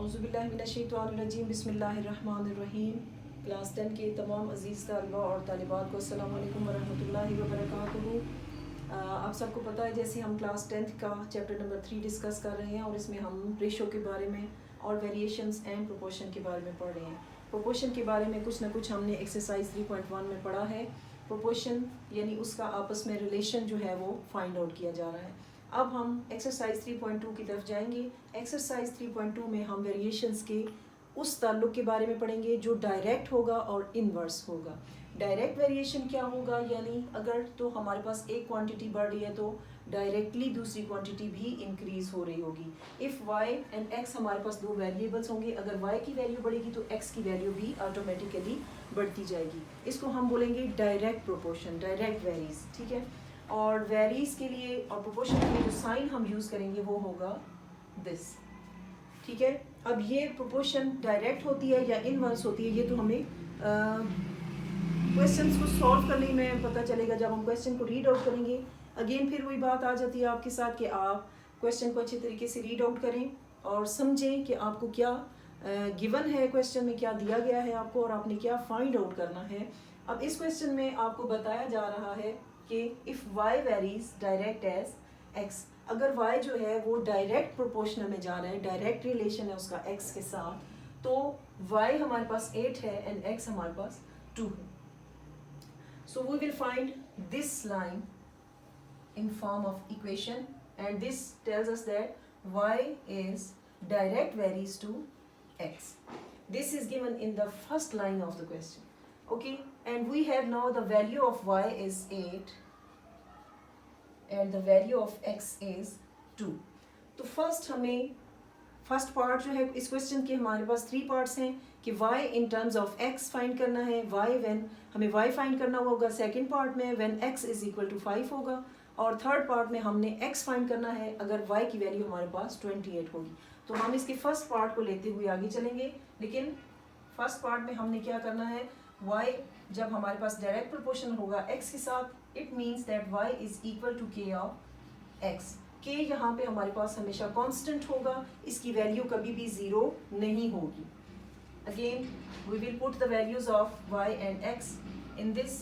औज़ुबिल्लाहिमिनश्शैतानिर्रजीम बिस्मिल्लाहिर्रहमानिर्रहीम। क्लास 10 के तमाम अज़ीज़ तलबा और तालिबात को अस्सलामु अलैकुम वरहमतुल्लाहि वबरकातुहू। आप सबको पता है जैसे हम क्लास 10th का चैप्टर नंबर 3 डिस्कस कर रहे हैं और इसमें हम रेशो के बारे में और वेरिएशंस एंड प्रोपोर्शन के बारे में पढ़ रहे हैं। प्रोपोर्शन के बारे में कुछ ना कुछ हमने एक्सरसाइज 3.1 में पढ़ा है। प्रोपोर्शन यानी उसका आपस में रिलेशन जो है वो फाइंड आउट किया जा रहा है। अब हम एक्सरसाइज 3.2 की तरफ जाएंगे। एक्सरसाइज 3.2 में हम वेरिएशंस के उस ताल्लुक के बारे में पढ़ेंगे जो डायरेक्ट होगा और इनवर्स होगा। डायरेक्ट वेरिएशन क्या होगा, यानी अगर तो हमारे पास एक क्वांटिटी बढ़ रही है तो डायरेक्टली दूसरी क्वांटिटी भी इंक्रीज हो रही होगी। इफ़ y एंड x हमारे पास दो वेरिएबल्स होंगे, अगर y की वैल्यू बढ़ेगी तो x की वैल्यू भी ऑटोमेटिकली बढ़ती जाएगी। इसको हम बोलेंगे डायरेक्ट प्रोपोर्शन, डायरेक्ट वेरीज, ठीक है। और वेरीज के लिए और प्रोपोर्शन के लिए जो साइन हम यूज़ करेंगे वो होगा दिस, ठीक है। अब ये प्रोपोर्शन डायरेक्ट होती है या इनवर्स होती है, ये तो हमें क्वेश्चंस को सॉल्व करने में पता चलेगा जब हम क्वेश्चन को रीड आउट करेंगे। अगेन फिर वही बात आ जाती है आपके साथ कि आप क्वेश्चन को अच्छे तरीके से रीड आउट करें और समझें कि आपको क्या गिवन है, क्वेश्चन में क्या दिया गया है आपको और आपने क्या फाइंड आउट करना है। अब इस क्वेश्चन में आपको बताया जा रहा है कि if y varies directly as x, अगर y जो है वो डायरेक्ट प्रोपोर्शनल में जा रहा है, डायरेक्ट रिलेशन है उसका x के साथ, तो y हमारे पास 8 है एंड x हमारे पास 2 है। So we will find this line in form of equation and this tells us that y is direct varies to x. This is given in the first line of the question. Okay, and we have now the value of y is 8 and the value of x is 2. तो first part जो है इस question के हमारे पास 3 parts हैं कि y in terms of x find करना है, y व्हेन हमें y फाइंड करना होगा सेकंड पार्ट में when x is equal to 5 होगा, और थर्ड पार्ट में हमने x फाइंड करना है अगर y की वैल्यू हमारे पास 28 होगी। तो हम इसके फर्स्ट पार्ट को लेते हुए आगे चलेंगे, लेकिन फर्स्ट पार्ट में हमने क्या करना है, y जब हमारे पास डायरेक्ट प्रोपोर्शन होगा x के साथ, it means that y is equal to k of x। k यहाँ पे हमारे पास हमेशा कांस्टेंट होगा, इसकी वैल्यू कभी भी ज़ीरो नहीं होगी। Again we will put the values of y and x in this,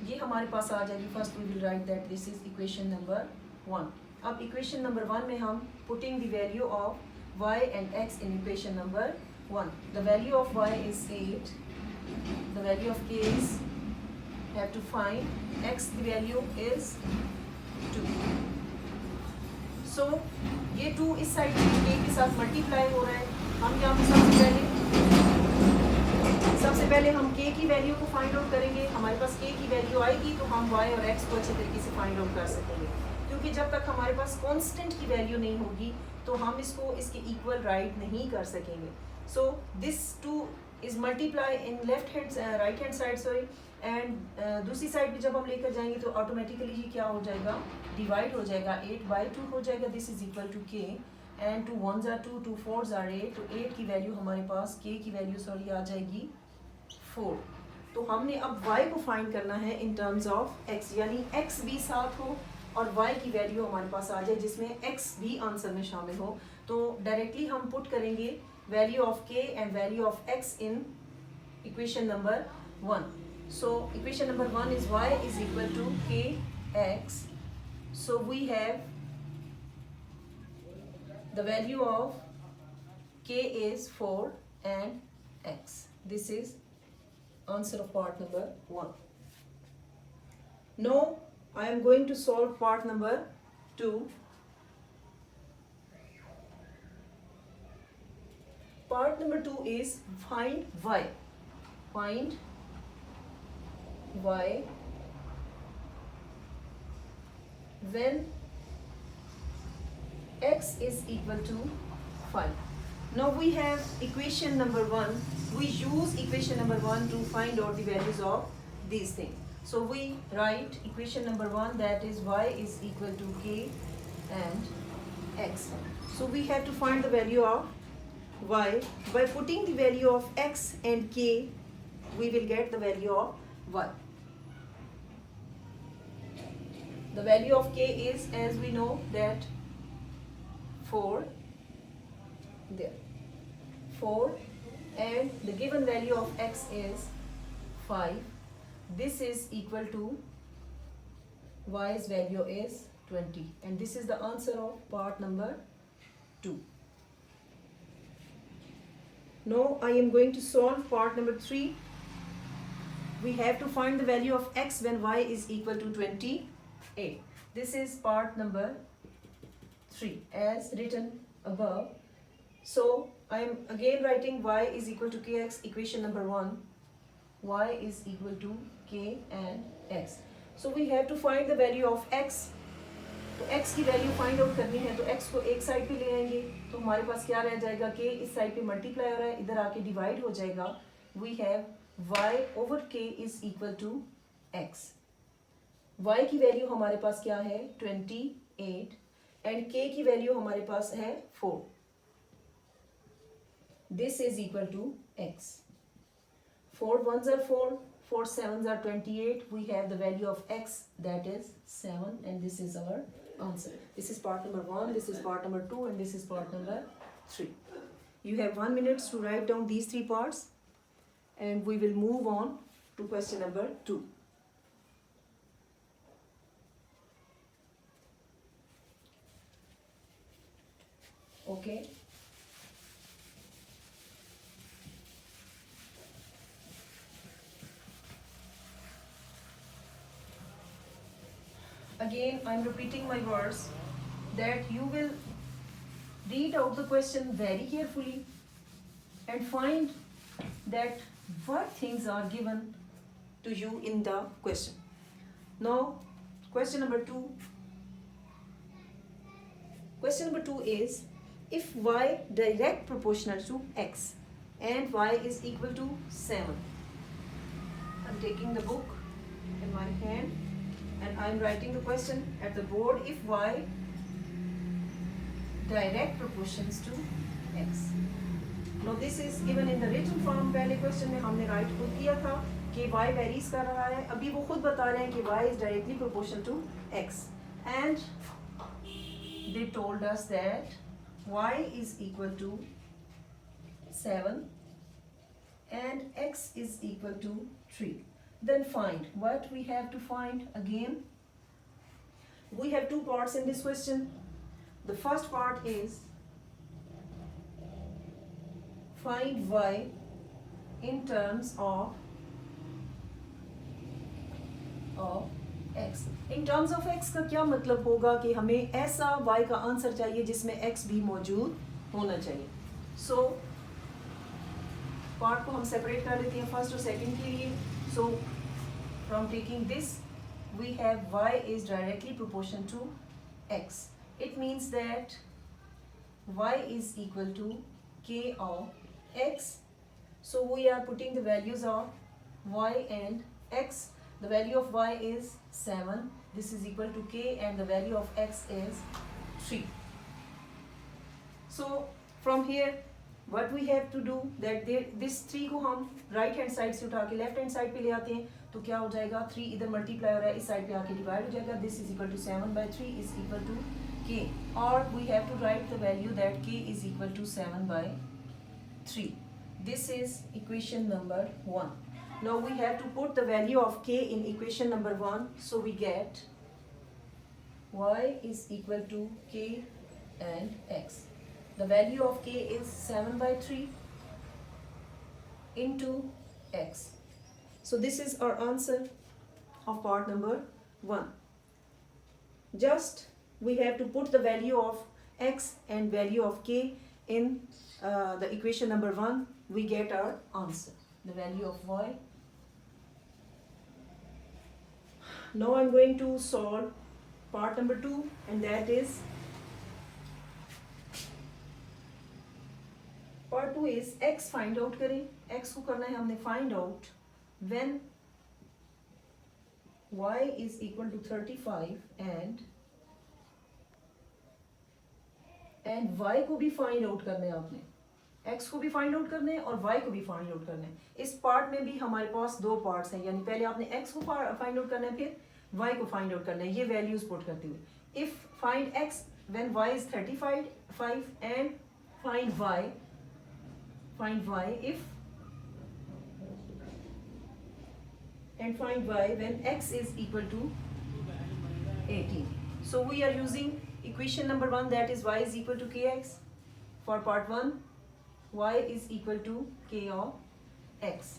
ये हमारे पास आ जाएगी। First we will write that this is equation number 1। अब इक्वेशन नंबर 1 में हम putting the value of y and x in equation number 1। The value of y is 8, the value of k is have to find, x the value is 2। So ये 2 इस side k के साथ multiply हो रहा है। हम यहाँ पे सबसे पहले हम k की वैल्यू को फाइंड आउट करेंगे। हमारे पास k की वैल्यू आएगी तो हम y और x को अच्छे तरीके से फाइंड आउट कर सकेंगे, क्योंकि जब तक हमारे पास कांस्टेंट की वैल्यू नहीं होगी तो हम इसको इसके इक्वल राइट नहीं कर सकेंगे। So this 2 is multiply in right hand side, sorry, and दूसरी साइड भी जब हम लेकर जाएंगे तो ऑटोमेटिकली ये क्या हो जाएगा, डिवाइड हो जाएगा, 8/2 हो जाएगा। This is equal to k and 2 1s are 2, 2 4s are 8, तो 8 की वैल्यू हमारे पास k की वैल्यू सॉरी आ जाएगी 4। तो हमने अब y को फाइंड करना है इन टर्म्स ऑफ x, यानी x भी साथ हो और y की वैल्यू हमारे पास आ जाए जिसमें x भी आंसर में शामिल हो। तो डायरेक्टली हम पुट करेंगे value of k and value of x in equation number 1। So equation number 1 is y is equal to kx। So we have the value of k is 4 and x. This is answer of part number 1. Now I am going to solve part number 2. Part number 2 is find y. Find y when x is equal to 5. Now we have equation number 1. We use equation number 1 to find out the values of these things. So we write equation number 1, that is y is equal to k and x. So we have to find the value of y. By putting the value of x and k, we will get the value of y. The value of k is, as we know, that 4 4 and the given value of x is 5. This is equal to y's value is 20, and this is the answer of part number 2. Now I am going to solve part number 3. We have to find the value of x when y is equal to 28. This is part number 3 as written above. So I am again writing y is equal to kx, equation number 1. Y is equal to k and x. So we have to find the value of x. तो x की value find out करनी है, तो x को एक side पे ले आएंगे, तो हमारे पास क्या रह जाएगा, k इस साइड पे मल्टीप्लाई हो रहा है, इधर आके डिवाइड हो जाएगा. We have y over k is equal to x. y की वैल्यू हमारे पास क्या है 28 एंड k की वैल्यू हमारे पास है 4. This is equal to x. 4 1s are 4, 4 7s are 28. We have the value of x, that is 7, and this is our answer. This is part number 1, this is part number 2, and this is part number 3. You have 1 minute to write down these 3 parts, and we will move on to question number 2. Okay. Again, I am repeating my words that you will read out the question very carefully and find that what things are given to you in the question. Now, question number 2. Question number 2 is, if y direct proportional to x and y is equal to 7. I am taking the book in my hand and I am writing the question at the board. If y direct proportions to x. Now this is given in the written form. पहले question में हमने right खुद किया था कि y varies कर रहा है. अभी वो खुद बता रहे हैं कि y is directly proportional to x, and they told us that y is equal to 7 and x is equal to 3. Then find. What we have to find again? We have 2 parts in this question. The first part is find y in terms of x. In terms of x का क्या मतलब होगा कि हमें ऐसा y का answer चाहिए जिसमें x भी मौजूद होना चाहिए. So पार्ट को हम सेपरेट कर लेते हैं फर्स्ट और सेकंड के लिए. So from taking this, we have y is directly proportional to x. It means that y is equal to k of x. So we are putting the values of y and x. The value of y is 7. This is equal to k, and the value of x is 3. So from here, what we have to do that this 3 को हम right hand side से उठा के left hand side पे ले आते हैं, तो क्या हो जाएगा 3 इधर मल्टीप्लाई हो रहा है, इस साइड पे आके डिवाइड हो जाएगा. This is equal to 7 by 3 is equal to k, और we have to write the value that k is equal to 7 by 3. This is equation number 1. Now we have to put the value of k in equation number 1. So we get y is equal to k and x. The value of k is 7 by 3 into x. So this is our answer of part number 1. Just we have to put the value of x and value of k in the equation number 1. We get our answer. The value of y. Now I'm going to solve part number 2, and that is part 2 is x find out करें. x को करना है हमने find out when y is equal to 35 and y को भी find out करना है आपने. x को भी find out करना है और y को भी find out करना है. इस part में भी हमारे पास 2 parts हैं, यानी पहले आपने x को find out करना है, फिर y को find out करना है, ये values put करते हुए. If find x when y is 35 and find y find y if, and find y when x is equal to 18. So we are using equation number 1, that is y is equal to kx. For part 1, y is equal to k of x.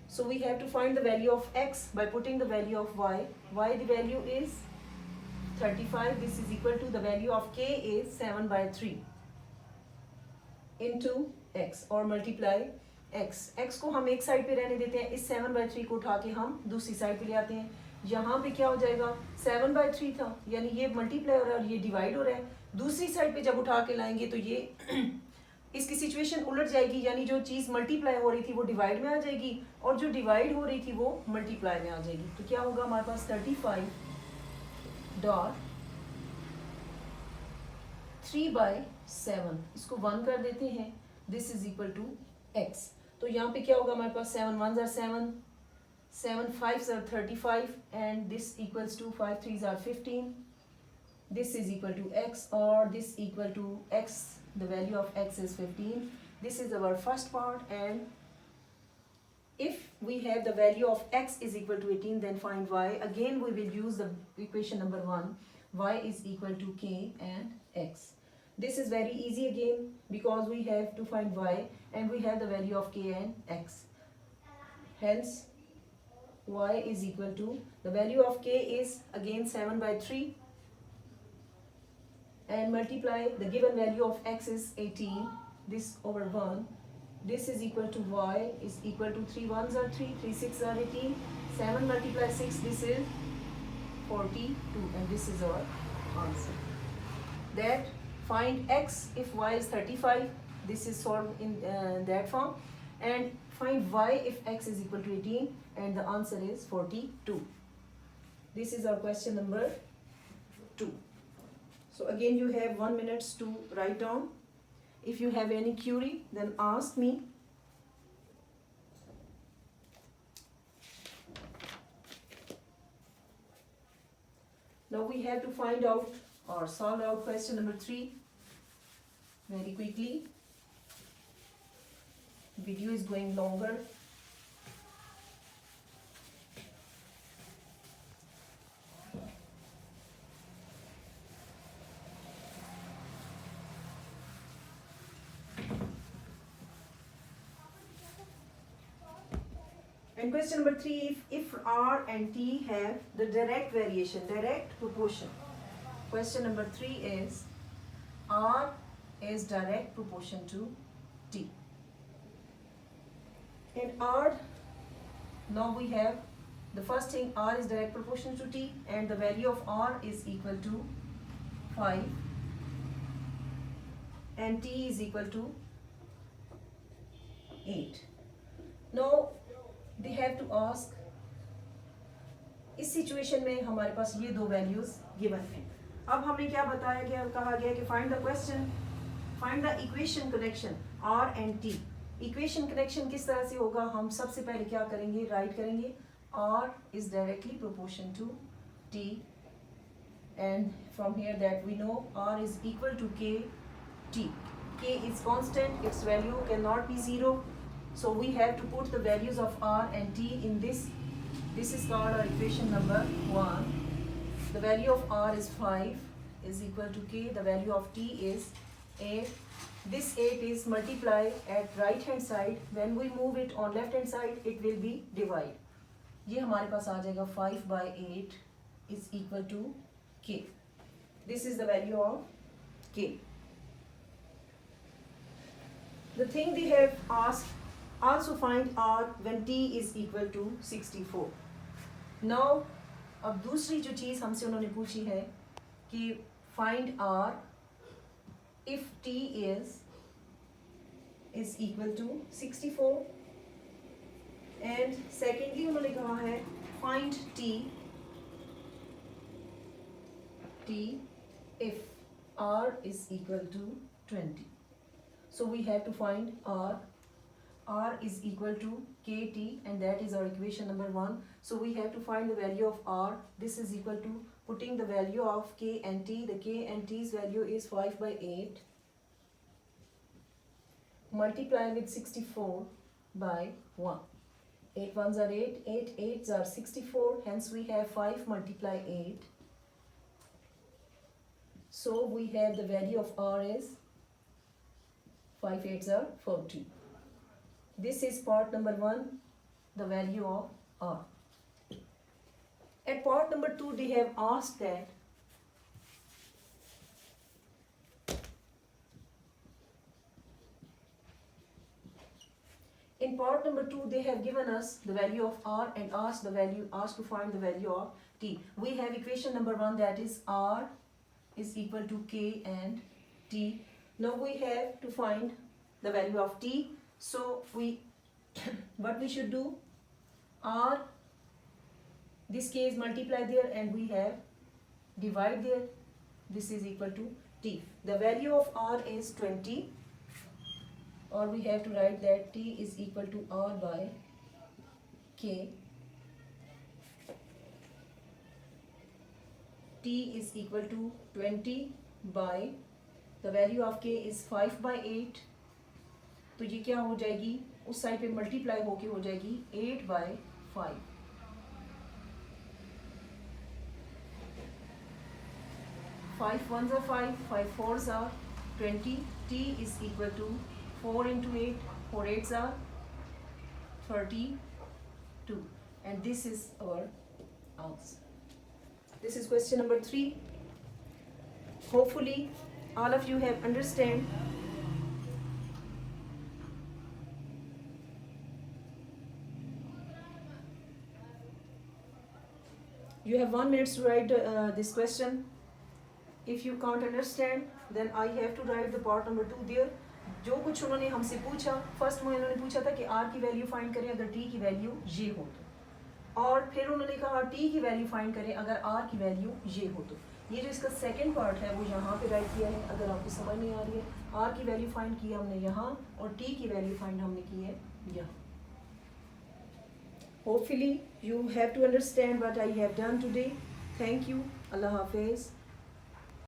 So we have to find the value of x by putting the value of y. Y the value is 35. This is equal to the value of k is 7 by 3 into x और multiply x. x को हम एक side पे रहने देते हैं, इस 7 by 3 को उठा के हम दूसरी साइड पे ले आते हैं. यहाँ पे क्या हो जाएगा, 7 by 3 था, यानी ये मल्टीप्लाई हो रहा है और ये डिवाइड हो रहा है. दूसरी साइड पे जब उठा के लाएंगे तो ये इसकी सिचुएशन उलट जाएगी, यानी जो चीज़ मल्टीप्लाई हो रही थी वो डिवाइड में आ जाएगी और जो डिवाइड हो रही थी वो मल्टीप्लाई में आ जाएगी. तो क्या होगा हमारे पास 35 डॉट 3 by 7, इसको 1 कर देते हैं. This is equal to x. तो यहाँ पे क्या होगा हमारे पास 7 1s are 7, 7 5s are 35 and this equals to 5 3s are 15. This is equal to x or this equal to x. The value of x is 15. This is our first part, and if we have the value of x is equal to 18, then find y. Again we will use the equation number 1. Y is equal to k and x. This is very easy again because we have to find y and we have the value of k and x. Hence y is equal to, the value of k is again 7 by 3 and multiply the given value of x is 18, this over 1. This is equal to y is equal to 3 1s are 3, 3 6 are 18, 7 multiply 6, this is 42, and this is our answer. That find x if y is 35, this is solved in that form, and find y if x is equal to 18, and the answer is 42. This is our question number 2. So again you have 1 minute to write down. If you have any query, then ask me. Now we have to find out or solve out question number 3 very quickly. Video is going longer. And question number 3, if R and T have the direct variation, direct proportion. Question number 3 is R is direct proportion to T. And R, now we have the first thing, R is direct proportion to T and the value of R is equal to 5 and T is equal to 8. Now they have to ask, इस situation में हमारे पास ये दो values given हैं. अब हमें क्या बताया गया, कहा गया कि find the question, find the equation connection R and T. Equation connection किस तरह से होगा, हम सबसे पहले क्या करेंगे, राइट करेंगे R is directly proportion to T and from here that we know R is equal to K T. K is constant, its value can not be zero. So we have to put the values of R and T in this. This is called our equation number 1. The value of R is 5 is equal to K. The value of T is 8. This 8 is multiplied at right hand side. When we move it on left hand side, it will be divide. ये हमारे पास आ जाएगा 5 by 8 is equal to K. This is the value of K. The thing they have asked, also find R when T is equal to 64. Now अब दूसरी जो चीज़ हमसे उन्होंने पूछी है कि find R if T is equal to 64, and secondly उन्होंने कहा है find T if R is equal to 20. So we have to find R is equal to KT, and that is our equation number 1. So we have to find the value of R. This is equal to, putting the value of K and T. The K and T's value is 5 by 8 multiply with 64 by 1. 8 ones are 8, 8 eights are 64, hence we have 5 multiply 8. So we have the value of r is 5 eights are 40. This is part number 1, the value of r. At part number 2, they have asked that in part number 2, they have given us the value of r and asked to find the value of t. We have equation number 1, that is r is equal to k and t. Now we have to find the value of t. So what we should do, r, this k is multiply there and we have divide there. This is equal to t. The value of r is 20, or we have to write that t is equal to r by k. T is equal to 20 by the value of k is 5 by 8. तो ये क्या हो जाएगी, उस side पे multiply होके हो जाएगी 8 by 5. 5 ones are 5, 5 fours are 20. T is equal to 4 into 8, 4 eights are 32. And this is our answer. This is question number 3. Hopefully all of you have understand. You have 1 minute to write this question. If you can't understand, then I have to write the part number 2 there. जो कुछ उन्होंने हमसे पूछा, first में उन्होंने पूछा था कि r की वैल्यू फाइंड करें अगर t की वैल्यू ये हो तो, और फिर उन्होंने कहा t की वैल्यू फाइंड करें अगर r की वैल्यू ये हो तो. ये जो इसका सेकंड पार्ट है वो यहाँ पे राइट किया है. अगर आपको समझ नहीं आ रही है, r की वैल्यू फाइंड की हमने यहाँ और t की वैल्यू फाइंड हमने की है यहाँ. Hopefully you have to understand what I have done today. Thank you. Allah Hafiz.